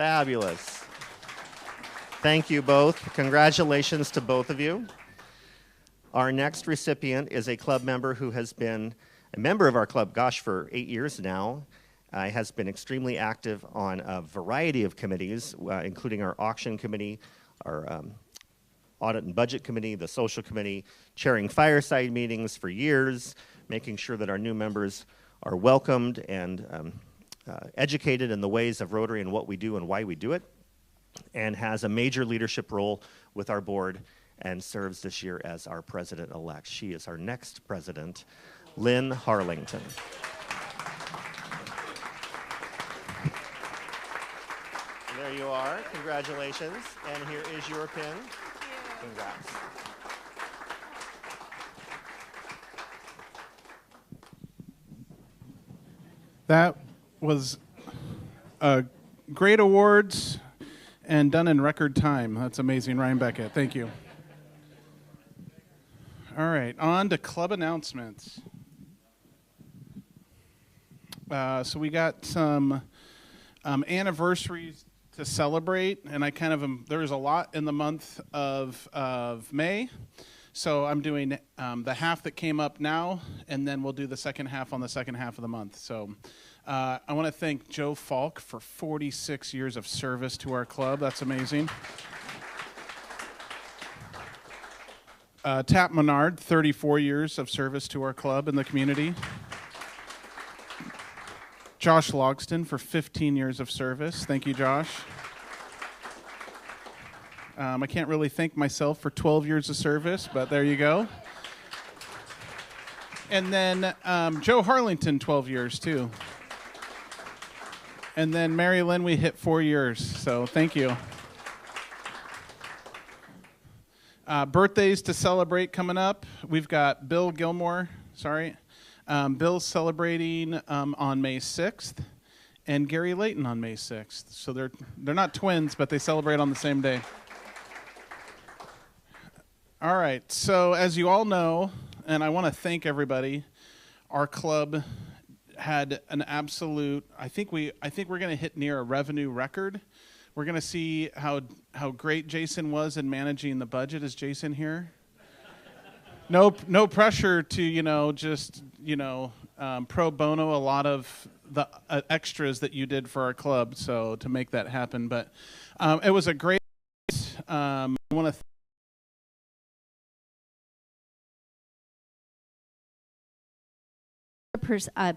Fabulous. Thank you both. Congratulations to both of you. Our next recipient is a club member who has been a member of our club, for 8 years now. Has been extremely active on a variety of committees, including our auction committee, our audit and budget committee, the social committee, chairing fireside meetings for years, making sure that our new members are welcomed and educated in the ways of Rotary and what we do and why we do it, and has a major leadership role with our board and serves this year as our president-elect. She is our next president, Lynn Harlington. There you are. Congratulations. And here is your pin. Thank you. Congrats. That was great awards and done in record time. That's amazing, Ryan Beckett. Thank you. All right, on to club announcements. So we got some anniversaries to celebrate, and I kind of there's a lot in the month of May. So I'm doing the half that came up now, and then we'll do the second half on the second half of the month. So I want to thank Joe Falk for 46 years of service to our club. That's amazing. Tap Menard, 34 years of service to our club and the community. Josh Logsdon for 15 years of service. Thank you, Josh. I can't really thank myself for 12 years of service, but there you go. And then Joe Harlington, 12 years, too. And then Mary Lynn, we hit 4 years, so thank you. Birthdays to celebrate coming up. We've got Bill Gilmore, Bill's celebrating on May 6th, and Gary Layton on May 6th. So they're not twins, but they celebrate on the same day. All right, so as you all know, and I want to thank everybody, our club had an absolute, I think we're going to hit near a revenue record. We're going to see how great Jason was in managing the budget. Is Jason here? No pressure to, pro bono a lot of the extras that you did for our club, so to make that happen. But it was a great, I want to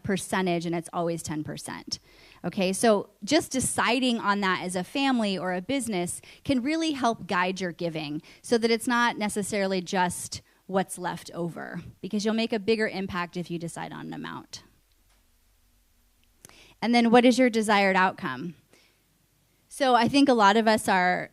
percentage, and it's always 10%. Okay, so just deciding on that as a family or a business can really help guide your giving so that it's not necessarily just what's left over, because you'll make a bigger impact if you decide on an amount. And then what is your desired outcome? So I think a lot of us are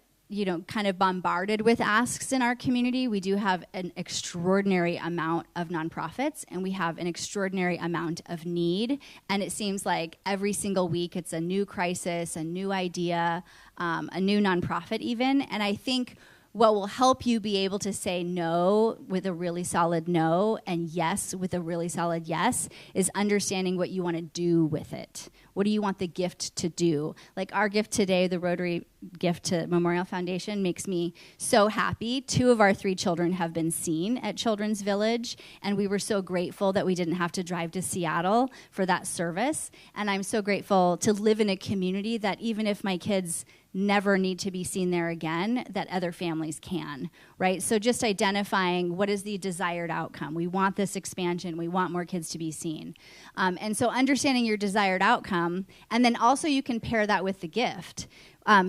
kind of bombarded with asks in our community. We do have an extraordinary amount of nonprofits, and we have an extraordinary amount of need. And it seems like every single week it's a new crisis, a new idea, a new nonprofit even. And I think what will help you be able to say no with a really solid no and yes with a really solid yes is understanding what you want to do with it. What do you want the gift to do? Like our gift today, the Rotary gift to Memorial Foundation, makes me so happy. 2 of our 3 children have been seen at Children's Village, and we were so grateful that we didn't have to drive to Seattle for that service. And I'm so grateful to live in a community that even if my kids never need to be seen there again, that other families can, right? So just identifying what is the desired outcome. We want this expansion. We want more kids to be seen. And so understanding your desired outcome, and then also you can pair that with the gift.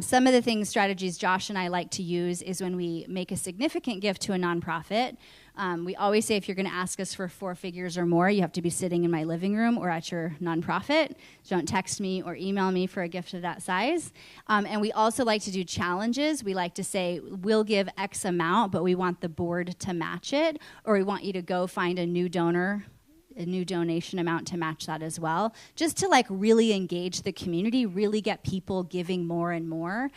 Some of the strategies Josh and I like to use is when we make a significant gift to a nonprofit. We always say if you're going to ask us for 4 figures or more, you have to be sitting in my living room or at your nonprofit. So don't text me or email me for a gift of that size. And we also like to do challenges. We like to say we'll give X amount, but we want the board to match it, or we want you to go find a new donor, a new donation amount to match that as well, just to really engage the community, really get people giving more and more,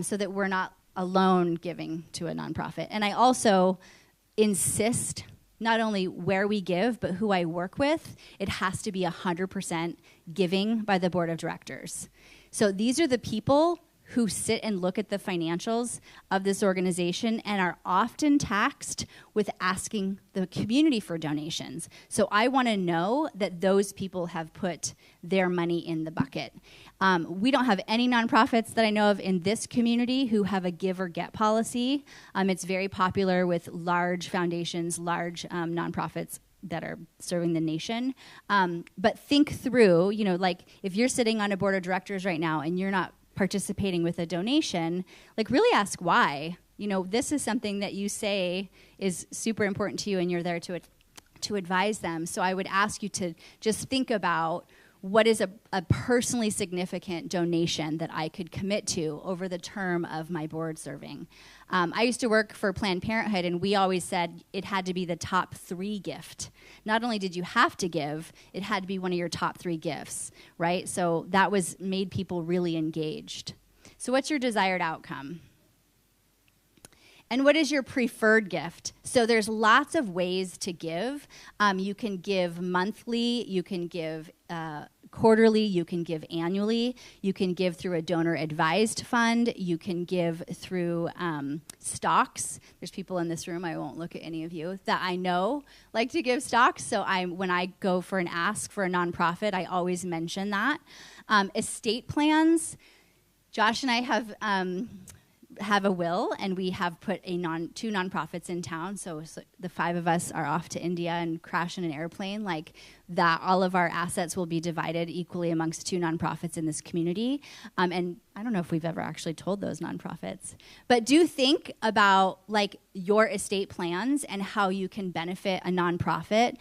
so that we're not alone giving to a nonprofit. And I also insist not only where we give, but who I work with, it has to be 100% giving by the board of directors. So these are the people who sit and look at the financials of this organization and are often taxed with asking the community for donations. So I want to know that those people have put their money in the bucket. We don't have any nonprofits that I know of in this community who have a give or get policy. It's very popular with large foundations, large nonprofits that are serving the nation. But think through, like if you're sitting on a board of directors right now and you're not participating with a donation, like really ask why. This is something that you say is super important to you and you're there to advise them. So I would ask you to just think about what is a personally significant donation that I could commit to over the term of my board serving. I used to work for Planned Parenthood, and we always said it had to be the top 3 gift. Not only did you have to give, it had to be one of your top 3 gifts, right? So that made people really engaged. So what's your desired outcome? And what is your preferred gift? So there's lots of ways to give. You can give monthly, you can give quarterly, you can give annually, you can give through a donor-advised fund, you can give through stocks. There's people in this room, I won't look at any of you, that I know like to give stocks. So when I go for an ask for a nonprofit, I always mention that. Estate plans, Josh and I have a will, and we have put 2 nonprofits in town, so the 5 of us are off to India and crash in an airplane, like that all of our assets will be divided equally amongst 2 nonprofits in this community. And I don't know if we've ever actually told those nonprofits, but do think about like your estate plans and how you can benefit a nonprofit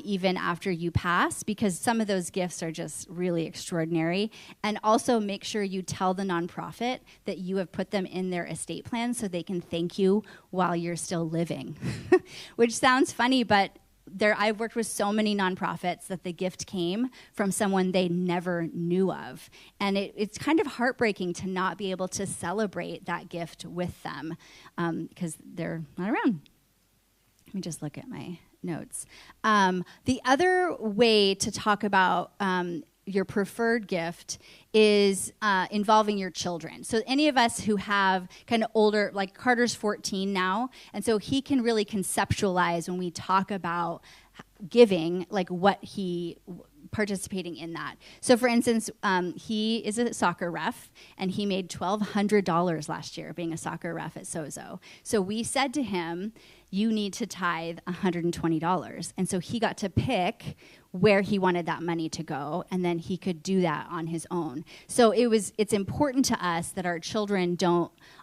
even after you pass, because some of those gifts are just really extraordinary. And also make sure you tell the nonprofit that you have put them in their estate plan so they can thank you while you're still living, which sounds funny, but I've worked with so many nonprofits that the gift came from someone they never knew of. And it's kind of heartbreaking to not be able to celebrate that gift with them because they're not around. Let me just look at my notes. The other way to talk about your preferred gift is involving your children. So any of us who have kind of older, like Carter's 14 now, and so he can really conceptualize when we talk about giving, like what he participating in that. So for instance, he is a soccer ref, and he made $1,200 last year being a soccer ref at Sozo. So we said to him, you need to tithe $120. And so he got to pick where he wanted that money to go, and then he could do that on his own. So it's important to us that our children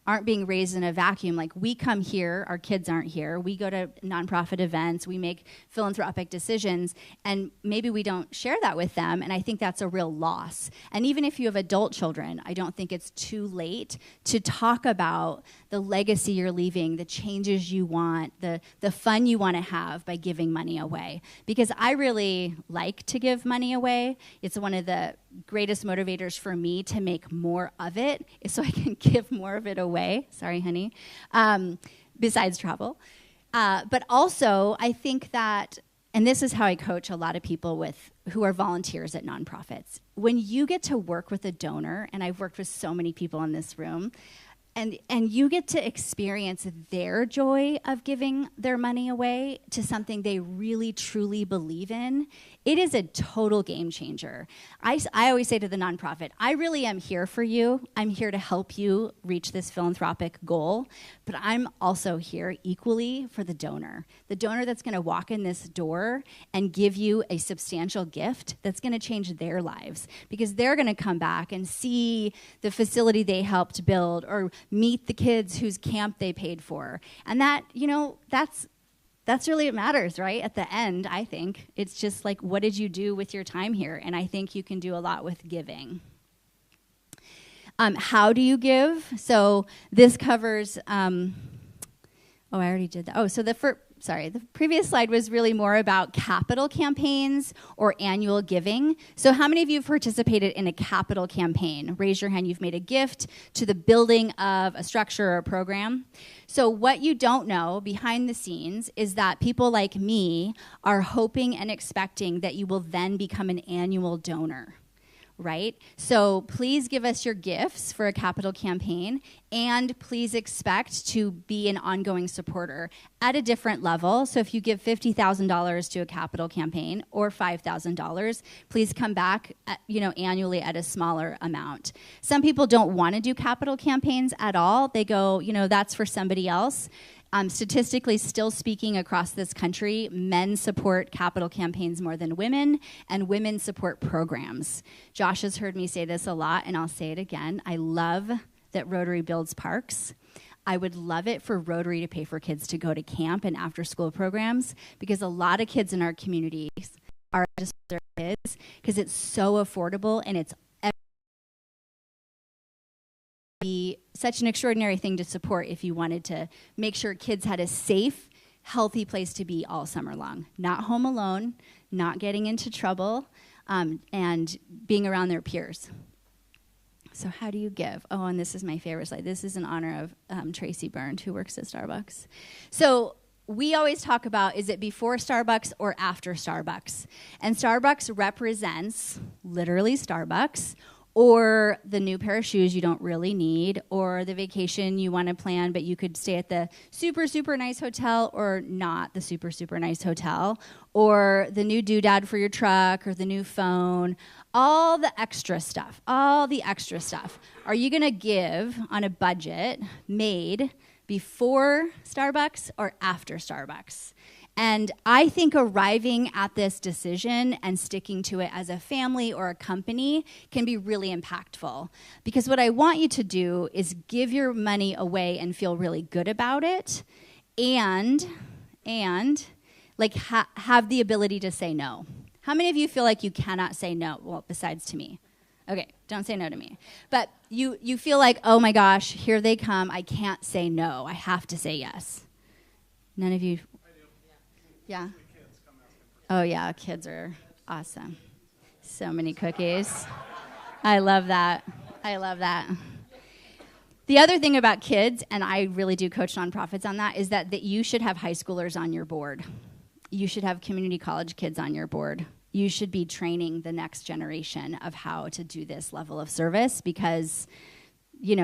aren't being raised in a vacuum. Like we come here, our kids aren't here. We go to nonprofit events, we make philanthropic decisions, and maybe we don't share that with them, and I think that's a real loss. And even if you have adult children, I don't think it's too late to talk about the legacy you're leaving, the changes you want, the fun you want to have by giving money away. Because I really like to give money away. It's one of the greatest motivators for me to make more of it, is so I can give more of it away. Sorry, honey. Besides travel. But also, I think that, and this is how I coach a lot of people who are volunteers at nonprofits. When you get to work with a donor, and I've worked with so many people in this room, and you get to experience their joy of giving their money away to something they really, truly believe in, it is a total game changer. I always say to the nonprofit, I really am here for you. I'm here to help you reach this philanthropic goal, but I'm also here equally for the donor that's going to walk in this door and give you a substantial gift that's going to change their lives, because they're going to come back and see the facility they helped build or meet the kids whose camp they paid for. And that's really what matters, right? At the end, I think. It's just like, what did you do with your time here? And I think you can do a lot with giving. How do you give? So this covers, I already did that. So the previous slide was really more about capital campaigns or annual giving. So how many of you have participated in a capital campaign? Raise your hand. You've made a gift to the building of a structure or a program. So what you don't know behind the scenes is that people like me are hoping and expecting that you will then become an annual donor. right? So please give us your gifts for a capital campaign, and please expect to be an ongoing supporter at a different level. So if you give $50,000 to a capital campaign or $5,000, please come back annually at a smaller amount. Some people don't want to do capital campaigns at all. They go, that's for somebody else. Statistically, still speaking, across this country, men support capital campaigns more than women, and women support programs. Josh has heard me say this a lot, and I'll say it again. I love that Rotary builds parks. I would love it for Rotary to pay for kids to go to camp and after-school programs, because a lot of kids in our communities are just their kids because it's so affordable, and it's be such an extraordinary thing to support if you wanted to make sure kids had a safe, healthy place to be all summer long. Not home alone, not getting into trouble, and being around their peers. So how do you give? Oh, and this is my favorite slide. This is in honor of Tracy Byrne, who works at Starbucks. So we always talk about, is it before Starbucks or after Starbucks? And Starbucks represents literally Starbucks, or the new pair of shoes you don't really need, or the vacation you want to plan, but you could stay at the super, super nice hotel or not the super, super nice hotel, or the new doodad for your truck, or the new phone, all the extra stuff, Are you going to give on a budget made before Starbucks or after Starbucks? And I think arriving at this decision and sticking to it as a family or a company can be really impactful. Because what I want you to do is give your money away and feel really good about it, and have the ability to say no. How many of you feel like you cannot say no? Well, besides to me. Okay, don't say no to me. But you feel like, oh my gosh, here they come. I can't say no. I have to say yes. None of you... Yeah. Oh, yeah, kids are awesome. So many cookies. I love that. The other thing about kids, and I really do coach nonprofits on that, is that you should have high schoolers on your board. You should have community college kids on your board. You should be training the next generation of how to do this level of service, because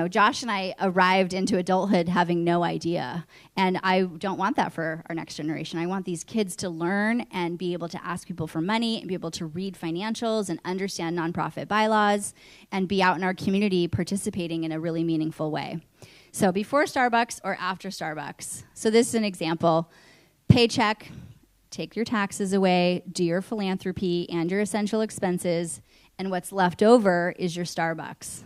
Josh and I arrived into adulthood having no idea, and I don't want that for our next generation. I want these kids to learn and be able to ask people for money and be able to read financials and understand nonprofit bylaws and be out in our community participating in a really meaningful way. So before Starbucks or after Starbucks. So this is an example. Paycheck, take your taxes away, do your philanthropy and your essential expenses, and what's left over is your Starbucks.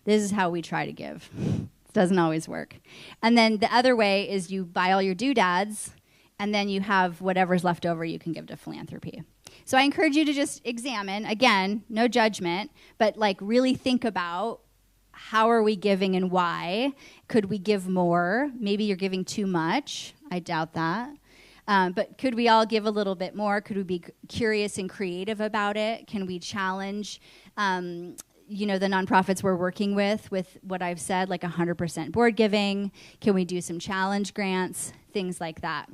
This is how we try to give. It doesn't always work. And then the other way is you buy all your doodads, and then you have whatever's left over you can give to philanthropy. So I encourage you to just examine, again, no judgment, but really think about, how are we giving and why? Could we give more? Maybe you're giving too much. I doubt that. But could we all give a little bit more? Could we be curious and creative about it? Can we challenge the nonprofits we're working with what I've said, like 100% board giving? Can we do some challenge grants? Things like that.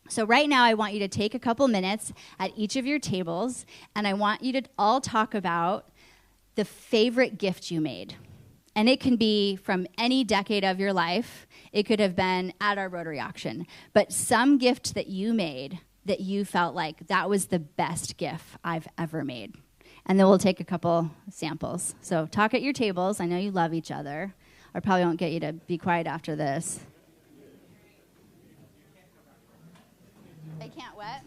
So right now I want you to take a couple minutes at each of your tables, and I want you to all talk about the favorite gift you made. And it can be from any decade of your life. It could have been at our Rotary auction. But some gift that you made that you felt like that was the best gift I've ever made. And then we'll take a couple samples. So talk at your tables. I know you love each other. I probably won't get you to be quiet after this. I can't what?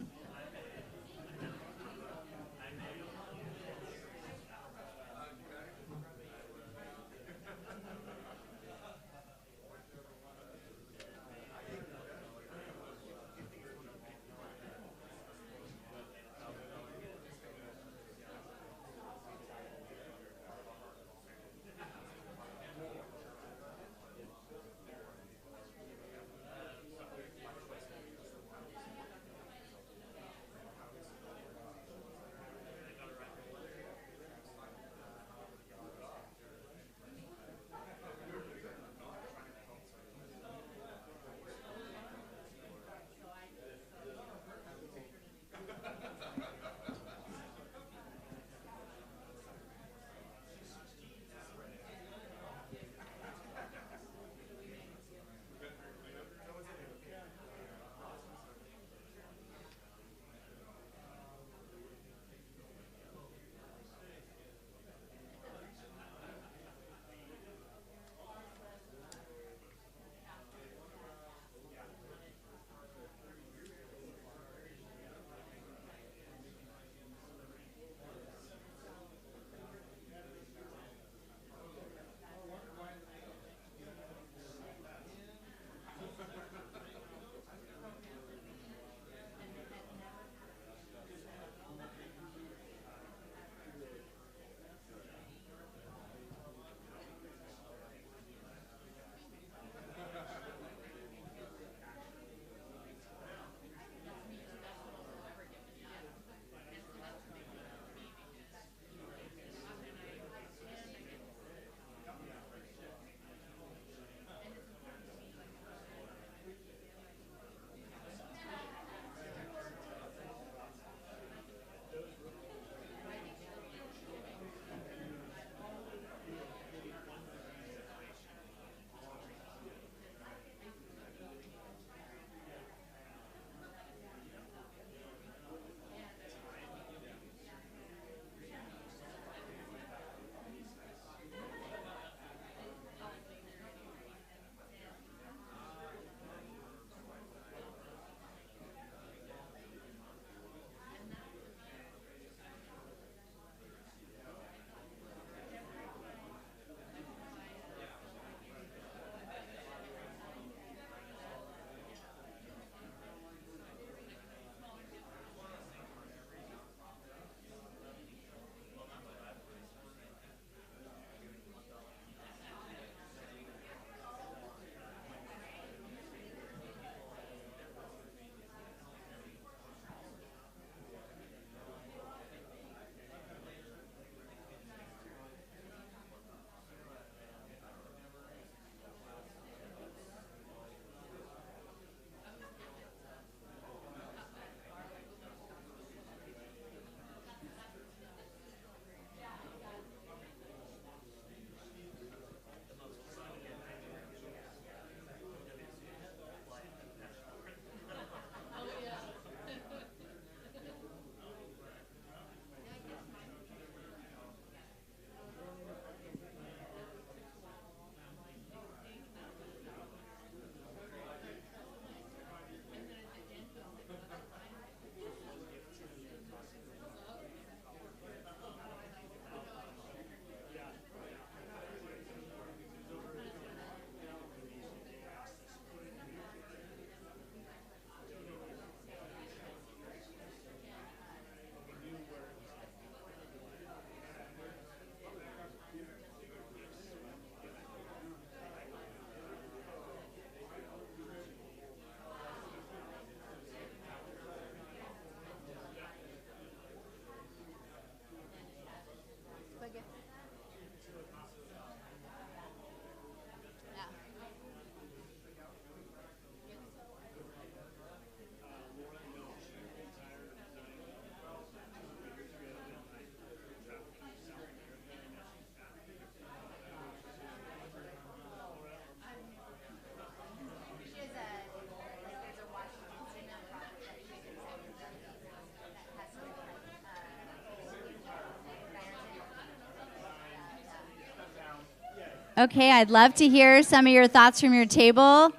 Okay, I'd love to hear some of your thoughts from your table.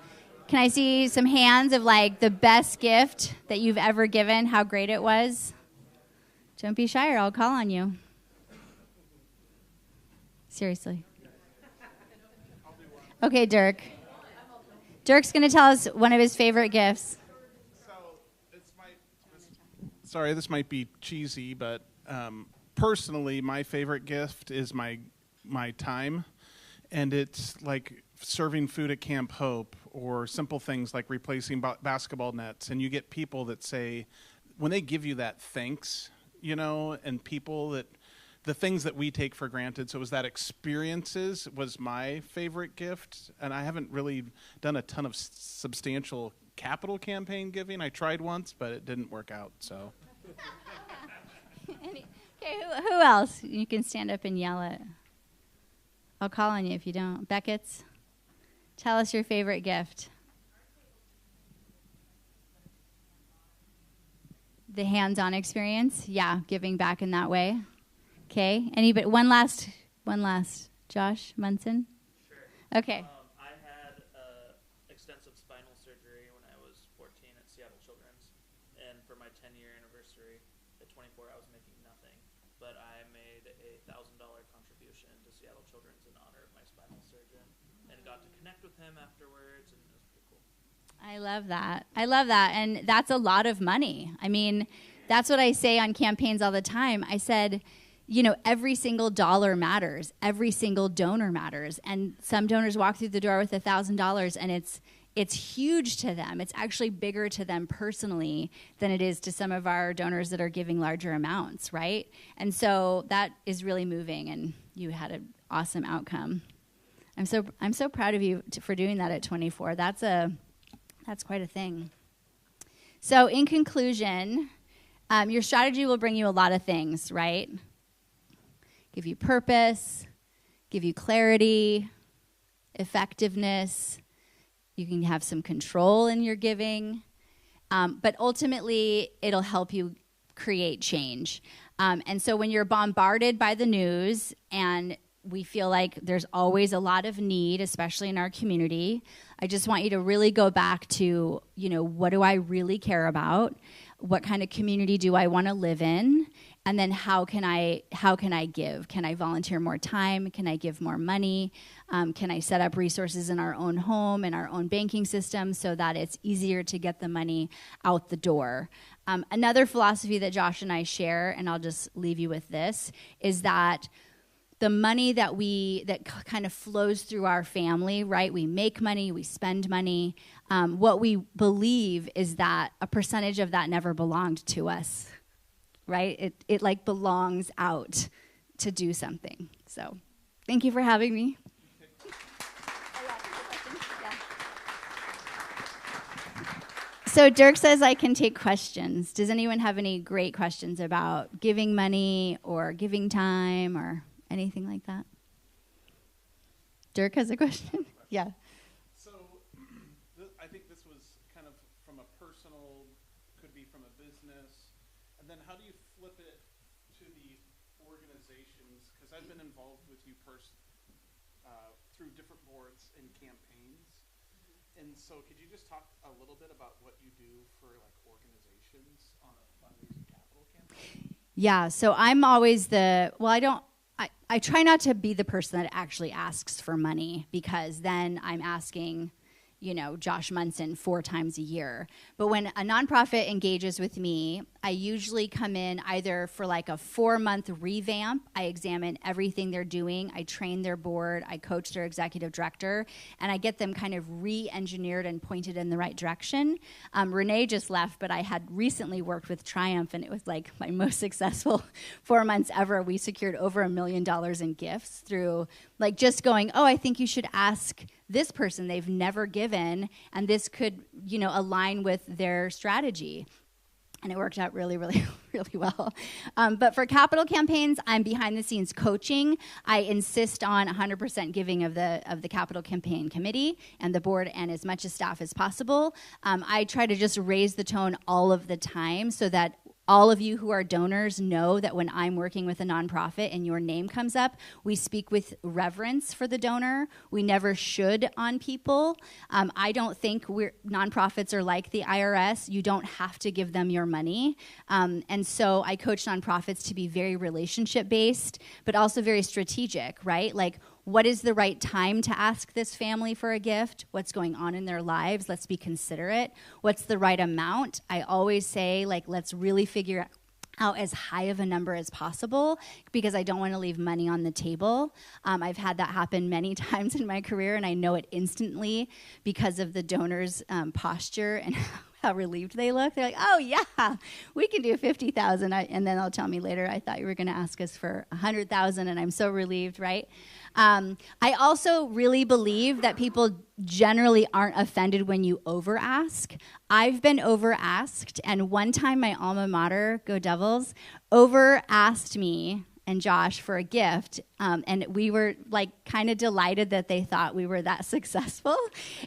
Can I see some hands of like the best gift that you've ever given, how great it was? Don't be shy or I'll call on you. Seriously. Okay, Dirk. Dirk's going to tell us one of his favorite gifts. Sorry, this might be cheesy, but personally, my favorite gift is my time. And it's like serving food at Camp Hope or simple things like replacing basketball nets. And you get people that say, when they give you that thanks, you know, and people that, the things that we take for granted. So it was that experiences was my favorite gift. And I haven't really done a ton of substantial capital campaign giving. I tried once, but it didn't work out, so. Okay, who else? You can stand up and yell it. I'll call on you if you don't. Beckett's, tell us your favorite gift. The hands-on experience? Yeah, giving back in that way. Okay, anybody? One last. Josh Munson? Sure. Okay. I had extensive spinal surgery when I was 14 at Seattle Children's. And for my 10-year anniversary, at 24, I was making nothing. But I made a $1,000 contribution to Seattle Children's in honor of my spinal surgeon. And got to connect with him afterwards, and it was pretty cool. I love that. And that's a lot of money. I mean, that's what I say on campaigns all the time. I said, you know, every single dollar matters. Every single donor matters. And some donors walk through the door with $1,000 and it's huge to them. It's actually bigger to them personally than it is to some of our donors that are giving larger amounts, right? And so that is really moving, and you had an awesome outcome. I'm so proud of you for doing that at 24. That's quite a thing. So in conclusion, your strategy will bring you a lot of things, right? Give you purpose, give you clarity, effectiveness. You can have some control in your giving. But ultimately, it'll help you create change. And so when you're bombarded by the news and we feel like there's always a lot of need, especially in our community, I just want you to really go back to, you know, what do I really care about? What kind of community do I want to live in? And then how can I give? Can I volunteer more time? Can I give more money? Can I set up resources in our own home, in our own banking system, so that it's easier to get the money out the door? Another philosophy that Josh and I share, and I'll just leave you with this, is that the money that kind of flows through our family, right? We make money, we spend money. What we believe is that a percentage of that never belonged to us, right? It like belongs out to do something. So thank you for having me. So Dirk says I can take questions. Does anyone have any great questions about giving money or giving time or anything like that? Dirk has a question? Yeah. So I think this was kind of from a personal, could be from a business. And then how do you flip it to the organizations? Because I've been involved with you through different boards and campaigns. And so could you just talk a little bit about what you do for like organizations on a fundraising capital campaign? Yeah, so I'm always I try not to be the person that actually asks for money, because then I'm asking, you know, Josh Munson 4 times a year. But when a nonprofit engages with me, I usually come in either for like a 4-month revamp. I examine everything they're doing. I train their board. I coach their executive director. And I get them kind of re-engineered and pointed in the right direction. Renee just left, but I had recently worked with Triumph, and it was like my most successful 4 months ever. We secured over $1 million in gifts through like just going, oh, I think you should ask this person. They've never given, and this could, you know, align with their strategy. And it worked out really, really, really well. But for capital campaigns, I'm behind the scenes coaching. I insist on 100% giving of the capital campaign committee and the board and as much as staff as possible. I try to just raise the tone all of the time so that All of you who are donors know that when I'm working with a nonprofit and your name comes up, we speak with reverence for the donor. We never should on people. I don't think nonprofits are like the IRS. You don't have to give them your money. And so I coach nonprofits to be very relationship-based, but also very strategic, right? Like, what is the right time to ask this family for a gift? What's going on in their lives? Let's be considerate. What's the right amount? I always say, like, let's really figure out as high of a number as possible because I don't want to leave money on the table. I've had that happen many times in my career, and I know it instantly because of the donor's posture and how relieved they look. They're like, oh, yeah, we can do $50,000. And then they'll tell me later, I thought you were going to ask us for $100,000, and I'm so relieved, right? I also really believe that people generally aren't offended when you over-ask. I've been over-asked, and one time my alma mater, Go Devils, over-asked me and Josh for a gift, and we were like kind of delighted that they thought we were that successful,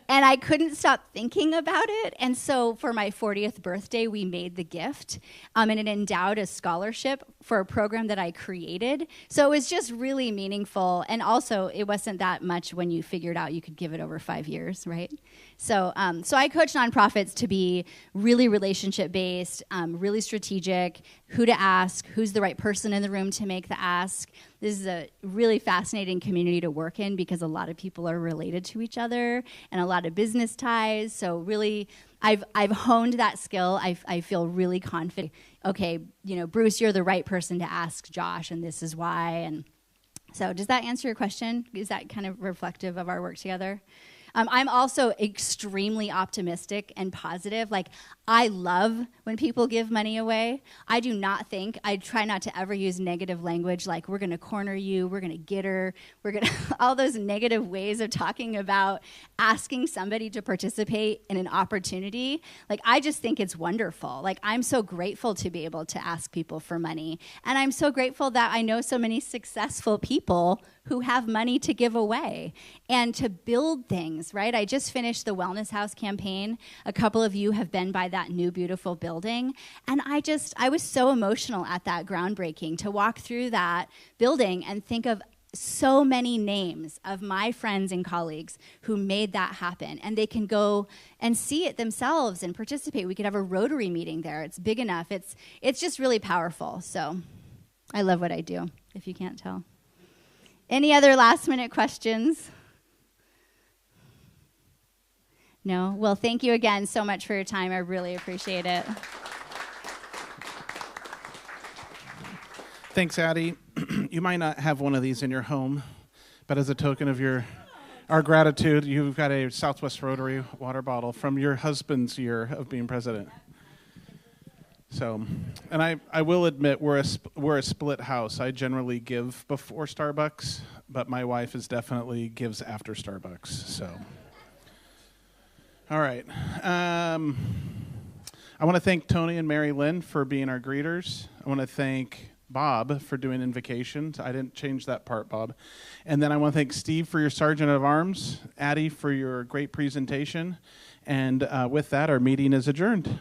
and I couldn't stop thinking about it. And so for my 40th birthday, we made the gift, and it endowed a scholarship for a program that I created. So it was just really meaningful, and also it wasn't that much when you figured out you could give it over 5 years, right? So I coach nonprofits to be really relationship-based, really strategic, who to ask, who's the right person in the room to make the ask. This is a really fascinating community to work in because a lot of people are related to each other and a lot of business ties. So really, I've honed that skill. I feel really confident. Okay, Bruce, you're the right person to ask Josh, and this is why. And so does that answer your question? Is that kind of reflective of our work together? I'm also extremely optimistic and positive. Like, I love when people give money away. I try not to ever use negative language like, we're going to corner you, we're going to get her, all those negative ways of talking about asking somebody to participate in an opportunity. Like, I just think it's wonderful. Like, I'm so grateful to be able to ask people for money. And I'm so grateful that I know so many successful people who have money to give away and to build things, right? I just finished the Wellness House campaign. A couple of you have been by that new, beautiful building. And I was so emotional at that groundbreaking to walk through that building and think of so many names of my friends and colleagues who made that happen. And they can go and see it themselves and participate. We could have a Rotary meeting there. It's big enough. It's just really powerful. So I love what I do, if you can't tell. Any other last-minute questions? No? Well, thank you again so much for your time. I really appreciate it. Thanks, Addy. You might not have one of these in your home, but as a token of our gratitude, you've got a Southwest Rotary water bottle from your husband's year of being president. So, and I will admit we're a split house. I generally give before Starbucks, but my wife is definitely gives after Starbucks. So, all right. I want to thank Tony and Mary Lynn for being our greeters. I want to thank Bob for doing invocations. I didn't change that part, Bob. And then I want to thank Steve for your Sergeant of Arms, Addy for your great presentation. And with that, our meeting is adjourned.